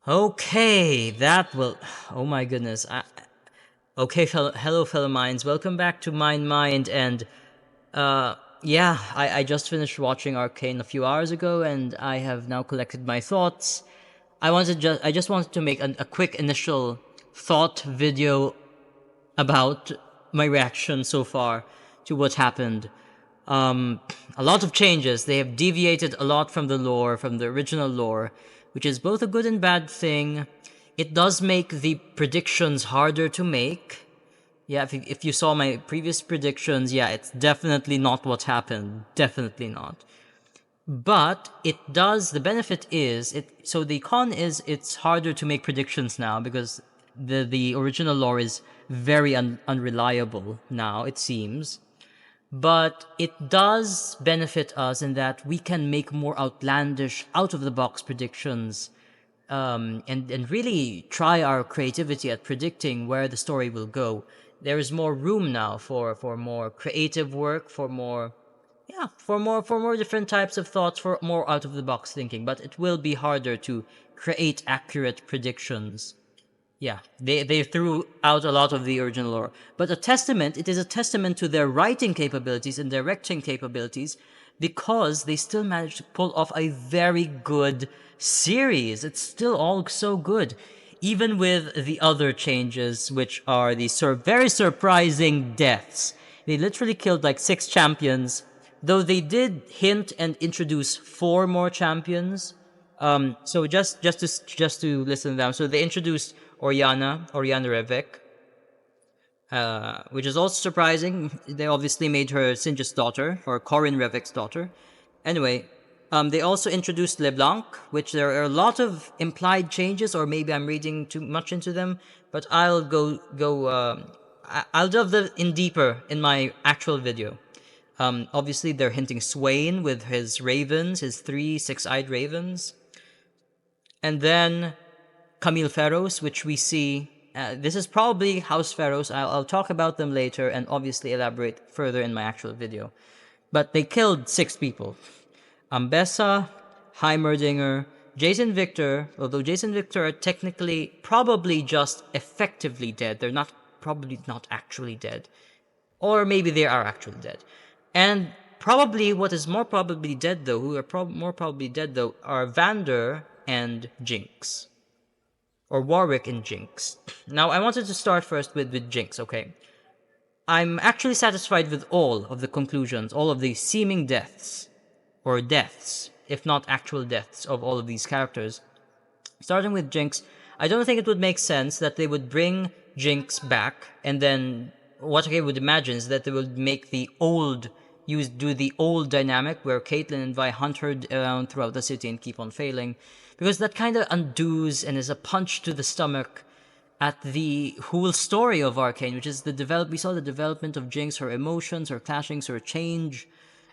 Okay, that will. Oh my goodness. Okay, hello, fellow minds. Welcome back to Mind, and uh, I just finished watching Arcane a few hours ago, and I have now collected my thoughts. I just wanted to make a quick initial thought video about my reaction so far to what happened. Um, a lot of changes. They have deviated a lot from the lore, from the original lore, which is both a good and bad thing. It does make the predictions harder to make. Yeah, if you saw my previous predictions, yeah, it's definitely not what happened. Definitely not. But it does, the benefit is, so the con is it's harder to make predictions now because the original lore is very unreliable now, it seems. But it does benefit us in that we can make more outlandish, out of the box predictions, and really try our creativity at predicting where the story will go. There is more room now for more creative work, for more different types of thoughts, for more out of the box thinking. But it will be harder to create accurate predictions. Yeah, they threw out a lot of the original lore, but it is a testament to their writing capabilities and directing capabilities, because they still managed to pull off a very good series. It's still all so good, even with the other changes, which are the very surprising deaths. They literally killed like 6 champions, though they did hint and introduce 4 more champions. So just to listen down. So they introduced Oriana Revek, which is also surprising. They obviously made her Sinja's daughter, or Corin Revek's daughter. Anyway, they also introduced LeBlanc, which there are a lot of implied changes, or maybe I'm reading too much into them. But I'll go. I'll delve in deeper in my actual video. Obviously, they're hinting Swain with his ravens, his 3 6-eyed ravens. And then Camille Ferros, which we see. This is probably House Ferros. I'll talk about them later and obviously elaborate further in my actual video. But they killed 6 people. Ambessa, Heimerdinger, Jason Victor, although Jason Victor are technically probably just effectively dead. They're probably not actually dead. Or maybe they are actually dead. And probably what is more probably dead though, who are more probably dead though, are Vander and Jinx. Or Warwick and Jinx. Now, I wanted to start first with Jinx, okay? I'm actually satisfied with all of the conclusions, all of the seeming deaths, or deaths, if not actual deaths, of all of these characters. Starting with Jinx, I don't think it would make sense that they would bring Jinx back, and then what I would imagine is that they would make do the old dynamic where Caitlyn and Vi hunt her around throughout the city and keep on failing, because that kind of undoes and is a punch to the stomach at the whole story of Arcane, which is we saw the development of Jinx, her emotions, her clashings, her change,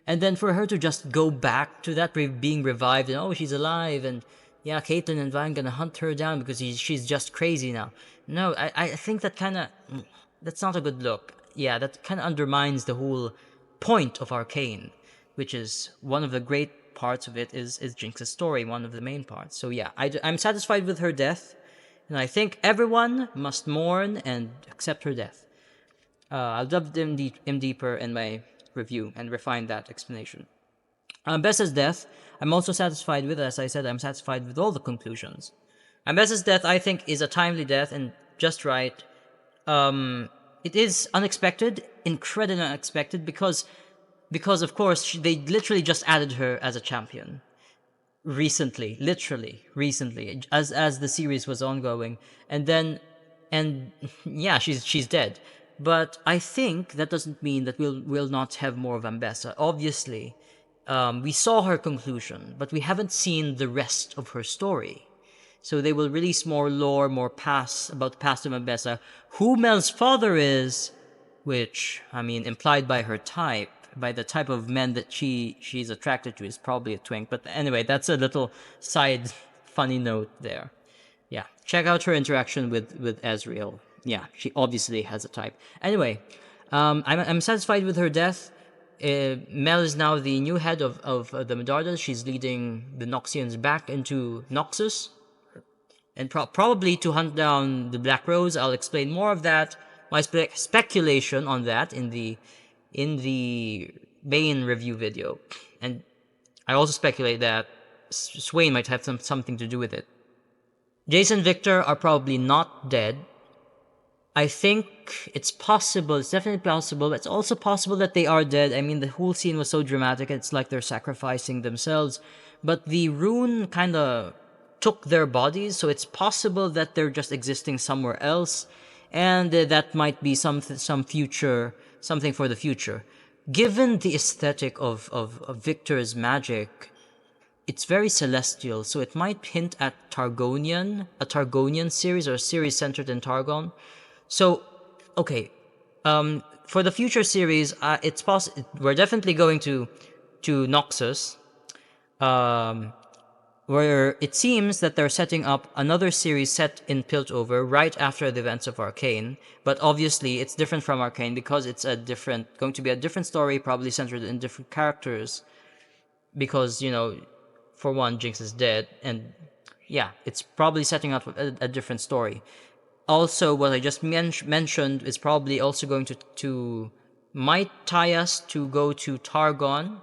and then for her to just go back to that being revived and she's alive, and yeah, Caitlyn and Vi gonna hunt her down because she's just crazy now. No, I think that's not a good look. Yeah, that kind of undermines the whole point of Arcane, which is one of the great parts of it is Jinx's story, one of the main parts. So yeah, I'm satisfied with her death, and I think everyone must mourn and accept her death. I'll delve in deeper in my review and refine that explanation. Bessa's death, I'm also satisfied with. As I said, I'm satisfied with all the conclusions. Bessa's death, I think, is a timely death and just right. It is unexpected, incredibly unexpected, because of course they literally just added her as a champion literally recently, as the series was ongoing, and yeah, she's dead. But I think that doesn't mean that we'll not have more of Ambessa. Obviously, we saw her conclusion, but we haven't seen the rest of her story. So they will release more lore, more about the past of Ambessa, who Mel's father is, which, I mean, implied by her type, by the type of men that she's attracted to, is probably a twink. But anyway, that's a little side funny note there. Yeah, check out her interaction with Ezreal. Yeah, she obviously has a type. Anyway, I'm satisfied with her death. Mel is now the new head of the Medardas. She's leading the Noxians back into Noxus. and probably to hunt down the Black Rose. I'll explain more of that, my speculation on that in the main review video, and I also speculate that Swain might have something to do with it. Jace and Victor are probably not dead. I think it's possible, it's definitely possible. It's also possible that they are dead. I mean, the whole scene was so dramatic, it's like they're sacrificing themselves. But the rune kind of took their bodies, so it's possible that they're just existing somewhere else. And that might be some future, something for the future. Given the aesthetic of Victor's magic, it's very celestial, so it might hint at a Targonian series, or a series centered in Targon. So, okay, for the future series, it's possible we're definitely going to Noxus, where it seems that they're setting up another series set in Piltover right after the events of Arcane. But obviously, it's different from Arcane because it's going to be a different story, probably centered in different characters. Because for one, Jinx is dead, and yeah, it's probably setting up a different story. Also, what I just mentioned is probably also going to might tie us to go to Targon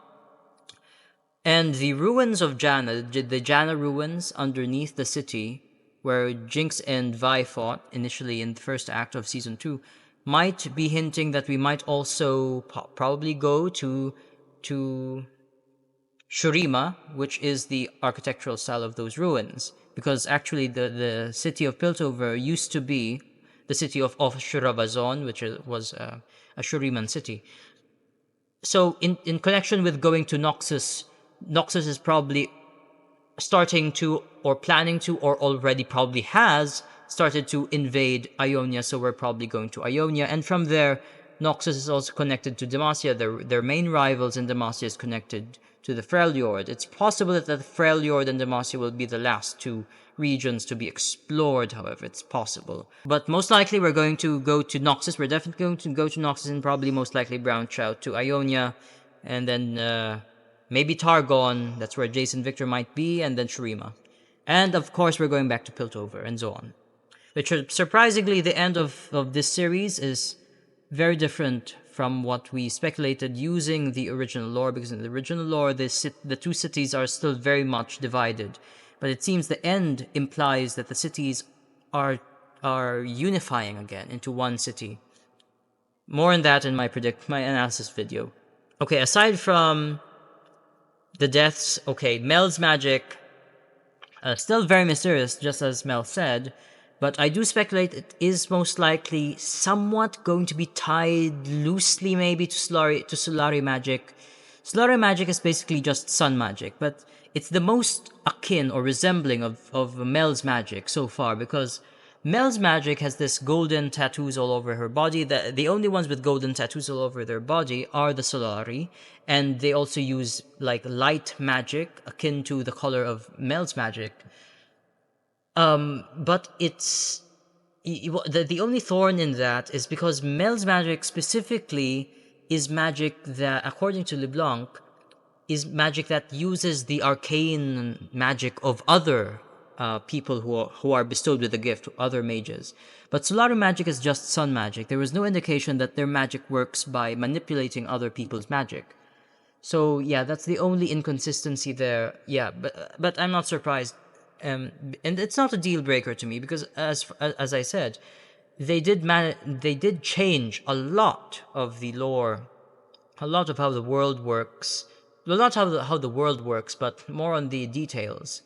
and the ruins of Janna, the Janna ruins underneath the city where Jinx and Vi fought initially in the first act of season 2, might be hinting that we might also probably go to Shurima, which is the architectural style of those ruins. Because actually the city of Piltover used to be the city of Shurabazon, which was a Shuriman city. So in connection with going to Noxus, Noxus is probably starting to, or planning to, or already probably has started to invade Ionia, so we're probably going to Ionia. And from there, Noxus is also connected to Demacia. Their main rivals in Demacia is connected to the Freljord. It's possible that the Freljord and Demacia will be the last two regions to be explored, however, it's possible. But most likely we're going to go to Noxus. We're definitely going to go to Noxus and probably most likely branch out to Ionia. And then maybe Targon, that's where Jace and Victor might be, and then Shurima. And of course we're going back to Piltover and so on. Which surprisingly, the end of this series is very different from what we speculated using the original lore, because in the original lore, the two cities are still very much divided. But it seems the end implies that the cities are unifying again into one city. More on that in my analysis video. Okay, aside from the deaths, okay, Mel's magic, still very mysterious, just as Mel said. But I do speculate it is most likely somewhat going to be tied loosely maybe to Solari magic. Solari magic is basically just sun magic, but it's the most akin or resembling of Mel's magic so far, because Mel's magic has this golden tattoos all over her body. The only ones with golden tattoos all over their body are the Solari, and they also use like light magic akin to the color of Mel's magic. But it's the only thorn in that is because Mel's magic specifically is magic that, according to LeBlanc, is magic that uses the arcane magic of other people who are bestowed with the gift, other mages. But Solari magic is just sun magic. There is no indication that their magic works by manipulating other people's magic. So yeah, that's the only inconsistency there. Yeah, but I'm not surprised. And it's not a deal breaker to me, because as I said, they did change a lot of the lore, a lot of how the world works. Well, not how the world works, but more on the details.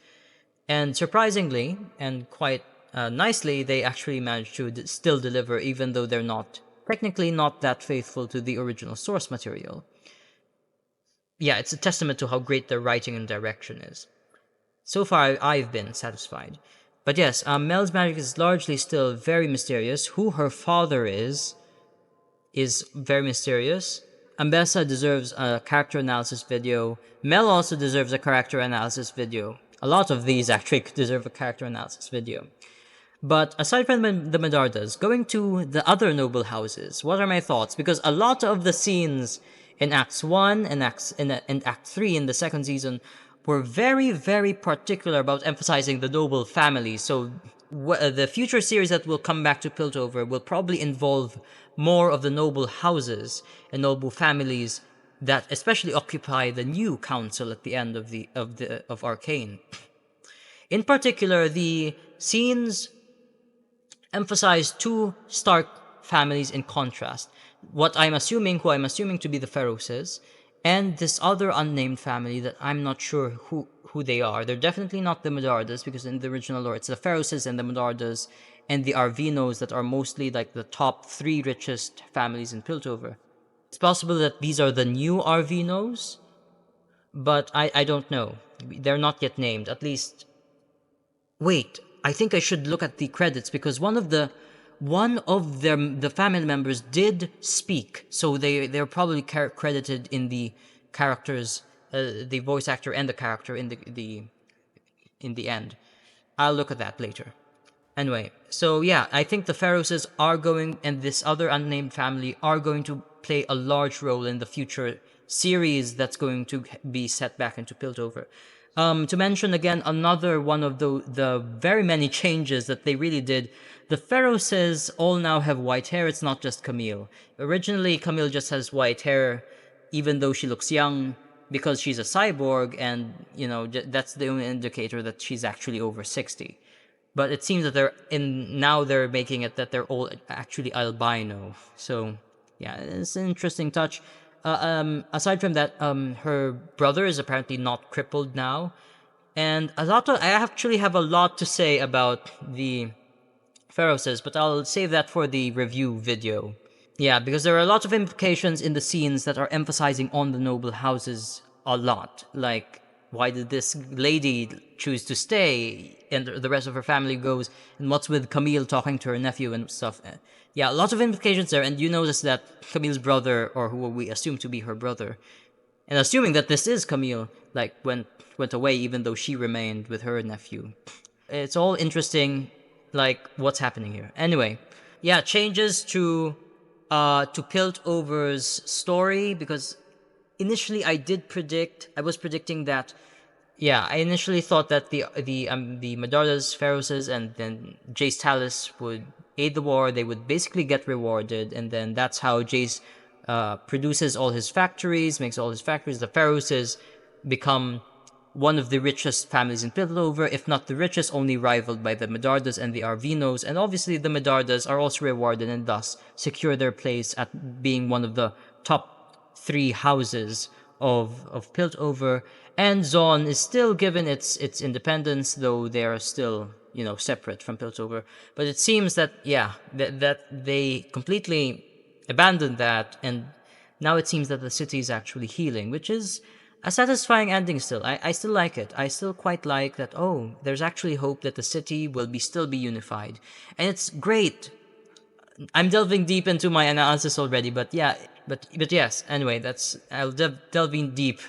And surprisingly, and quite nicely, they actually managed to still deliver, even though they're technically not that faithful to the original source material. Yeah, it's a testament to how great their writing and direction is. So far, I've been satisfied. But yes, Mel's magic is largely still very mysterious. Who her father is very mysterious. Ambessa deserves a character analysis video. Mel also deserves a character analysis video. A lot of these actually deserve a character analysis video. But aside from the Medardas, going to the other noble houses, what are my thoughts? Because a lot of the scenes in Acts 1 and Act 3 in the second season were very, very particular about emphasizing the noble family. So the future series that will come back to Piltover will probably involve more of the noble houses and noble families that especially occupy the new council at the end of Arcane. In particular, the scenes emphasize two Stark families in contrast. Who I'm assuming to be the Feroses, and this other unnamed family that I'm not sure who they are. They're definitely not the Medardas, because in the original lore it's the Feroses and the Medardas and the Arvinos that are mostly like the top three richest families in Piltover. It's possible that these are the new Arvinos, but I don't know. They're not yet named. At least, wait, I think I should look at the credits, because one of them, the family members, did speak, so they're probably credited in the characters, the voice actor and the character in the end. I'll look at that later. Anyway, so yeah, I think the Feroses are going, and this other unnamed family are going to play a large role in the future series that's going to be set back into Piltover. To mention again another one of the very many changes that they really did, the Feroses all now have white hair. It's not just Camille. Originally, Camille just has white hair, even though she looks young, because she's a cyborg, and that's the only indicator that she's actually over 60. But it seems that they're making it that they're all actually albino. So yeah, it's an interesting touch. Aside from that, her brother is apparently not crippled now, and I actually have a lot to say about the Feroses, but I'll save that for the review video. Yeah, because there are a lot of implications in the scenes that are emphasizing on the noble houses a lot. Like, why did this lady choose to stay and the rest of her family goes? And what's with Camille talking to her nephew and stuff? Yeah, lots of implications there. And you notice that Camille's brother, or who we assume to be her brother, and assuming that this is Camille, like, went away even though she remained with her nephew. It's all interesting, like, what's happening here. Anyway, yeah, changes to Piltover's story, because initially I was predicting that, yeah, I initially thought that the Medardas, Feroses, and then Jace Talus would aid the war. They would basically get rewarded, and then that's how Jace produces all his factories, makes all his factories. The Feroses become one of the richest families in Piltover, if not the richest, only rivaled by the Medardas and the Arvinos. And obviously the Medardas are also rewarded and thus secure their place at being one of the top three houses of Piltover. And Zaun is still given its independence, though they are still, separate from Piltover. But it seems that, yeah, that they completely abandoned that, and now it seems that the city is actually healing, which is a satisfying ending still. I still like it. I still quite like that, there's actually hope that the city will still be unified. And it's great. I'm delving deep into my analysis already, but yeah, but yes, anyway, I'll delve in deep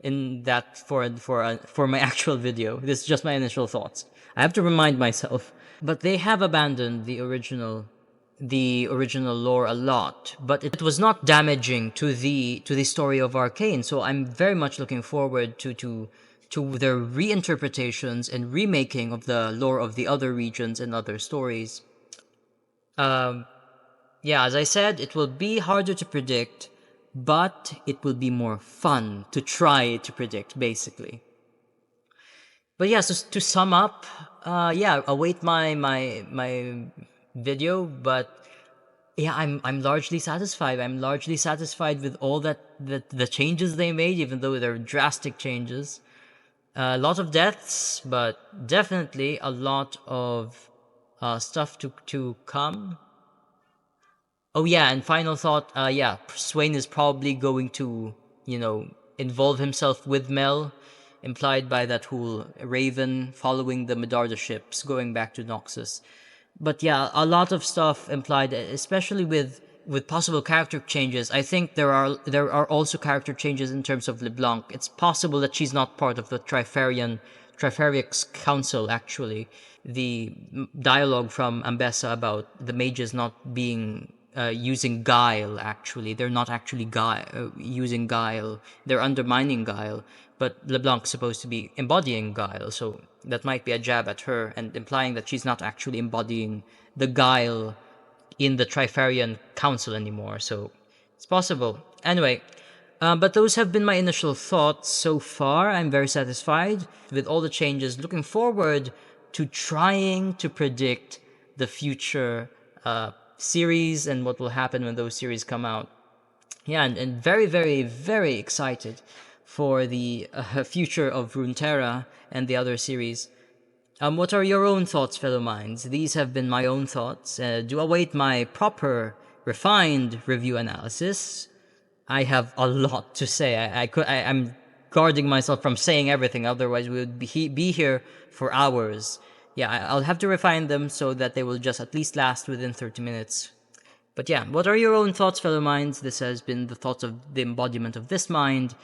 in that for my actual video. This is just my initial thoughts. I have to remind myself. But they have abandoned the original lore a lot, but it was not damaging to the story of Arcane. So I'm very much looking forward to their reinterpretations and remaking of the lore of the other regions and other stories. Yeah, as I said, it will be harder to predict, but it will be more fun to try to predict, basically. But yeah, so to sum up, yeah, await my video, but yeah, I'm largely satisfied. I'm largely satisfied with all that the changes they made, even though they're drastic changes. A lot of deaths, but definitely a lot of stuff to come. Oh yeah, and final thought, yeah, Swain is probably going to, involve himself with Mel, implied by that whole Raven following the Medarda ships going back to Noxus. But yeah, a lot of stuff implied, especially with possible character changes. I think there are also character changes in terms of LeBlanc. It's possible that she's not part of the Trifariac's council, actually. The dialogue from Ambessa about the mages not being using guile. Actually, they're not actually using guile. They're undermining guile. But LeBlanc's supposed to be embodying guile, so that might be a jab at her and implying that she's not actually embodying the guile in the Trifarian Council anymore. So it's possible. Anyway, but those have been my initial thoughts so far. I'm very satisfied with all the changes. Looking forward to trying to predict the future series and what will happen when those series come out. Yeah, and very, very, very excited for the future of Runeterra and the other series. What are your own thoughts, fellow minds? These have been my own thoughts. Do await my proper, refined review analysis. I have a lot to say. I'm guarding myself from saying everything, otherwise we would be here for hours. Yeah, I'll have to refine them so that they will just at least last within 30 minutes. But yeah, what are your own thoughts, fellow minds? This has been the thoughts of the embodiment of this mind.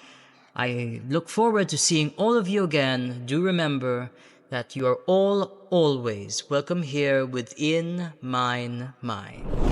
I look forward to seeing all of you again. Do remember that you are all always welcome here within mine mind.